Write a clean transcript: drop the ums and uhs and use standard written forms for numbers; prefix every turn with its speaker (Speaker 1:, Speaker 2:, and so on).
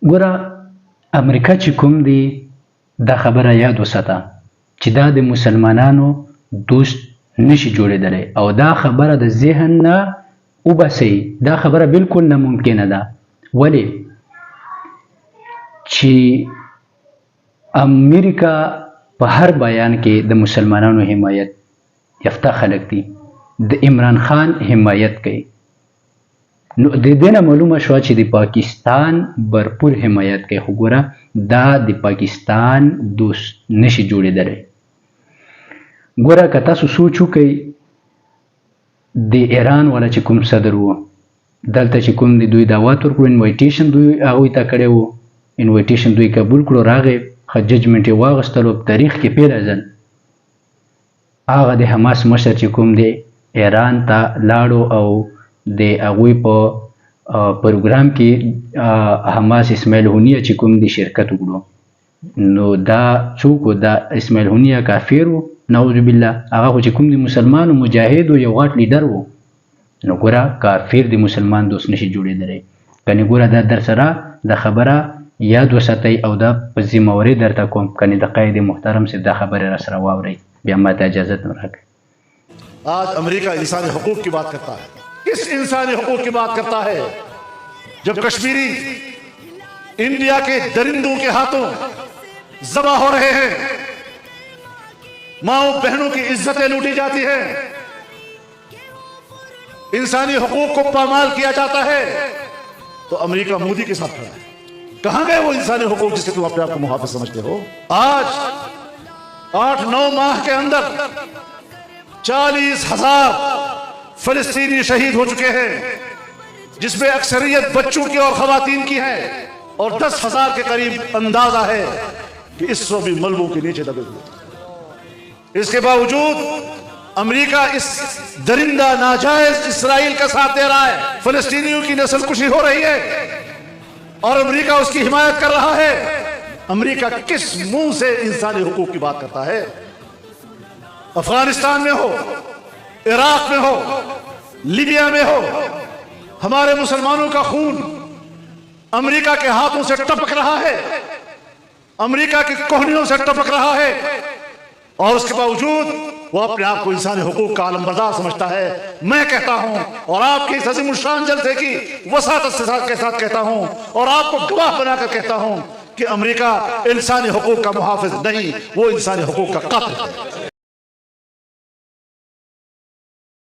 Speaker 1: ګوره امریکا چې کوم دی دا خبره یاد وساته چې دا د مسلمانانو دوست نشي جوړېدلی او دا خبره د ذهن نه وباسئ. دا خبره بالکل ناممکنه ده. ولې چې امریکا په هر بیان کې د مسلمانانو حمایت یافته خلک دي، د عمران خان حمایت کوي. نو د دې نه معلومه شوه چې د پاکستان برپور حمایت کوي. خو ګوره دا د پاکستان دوست نشي جوړېدلی. ګوره که تاسو سوچ وکئ د ایران والا چې کوم صدر و دلته چې کوم د دوی دعوت ورکړو، انویټیشن دوی هغوی ته کړی و، انویټیشن دوی قبول کړو، راغی ښه ججمنټ یې واخیستلو. په تاریخ کې پیله ځل هغه د حماس مشر چې کوم دی ایران ته لاړو او د هغوی په پروګرام کې حماس اسماعیل هنیه چې کوم دی شرکت وکړو. نو دا څوک و؟ دا اسماعیل هنیه کافر و، نعوذ بالله. هغه خو چې کوم دی مسلمان و، مجاهد و، یو غټ لیډر و. نو ګوره کافر د مسلمان دوست نشي جوړېدلی. کنې ګوره دا در سره د خبره یاد وساتئ او دا په ذمهواري درته کوم. کنې د قائد محترم صاحب دا خبرې را سره واورئ، بیا ماته اجازت راکړئ.
Speaker 2: आज अमेरिका इंसानी हुकूक की बात करता है। किस इंसानी हुकूक की बात करता है जब कश्मीरी इंडिया के दरिंदों के हाथों ज़बा हो रहे हैं, माओ बहनों की इज्जतें लूटी जाती है, इंसानी हुकूक को पामाल किया जाता है, तो अमेरिका मोदी के साथ खड़ा है। कहां गए वो इंसानी हुकूक जिससे तुम अपने आप को मुहाफिज समझते हो? आज 8-9 माह के अंदर 40,000 फिलिस्तीनी शहीद हो चुके हैं, जिसमें अक्सरियत बच्चों की और खवातीन की है, और 10,000 के करीब अंदाजा है कि इस वक्त भी मलबों के नीचे दबे हुए। इसके बावजूद अमेरिका इस दरिंदा नाजायज इसराइल का साथ दे रहा है। फिलिस्तीनियों की नस्लकुशी हो रही है और अमेरिका उसकी हिमायत कर रहा है। अमेरिका किस मुंह से इंसानी हुकूक की बात करता है? अफगानिस्तान में हो, इराक में हो, लीबिया में हो, हमारे मुसलमानों का खून अमेरिका के हाथों से टपक रहा है, अमेरिका की कोहनियों से टपक रहा है, और उसके बावजूद वो अपने आप को इंसानी हुकूक का आलमबरदार समझता है। मैं कहता हूं और आपकी इस अज़ीम शान जलसे की वसात के साथ कहता हूं और आपको गवाह बनाकर कहता हूं कि अमेरिका इंसानी हुकूक का मुहाफिज नहीं, वो इंसानी हुकूक का कातिल है।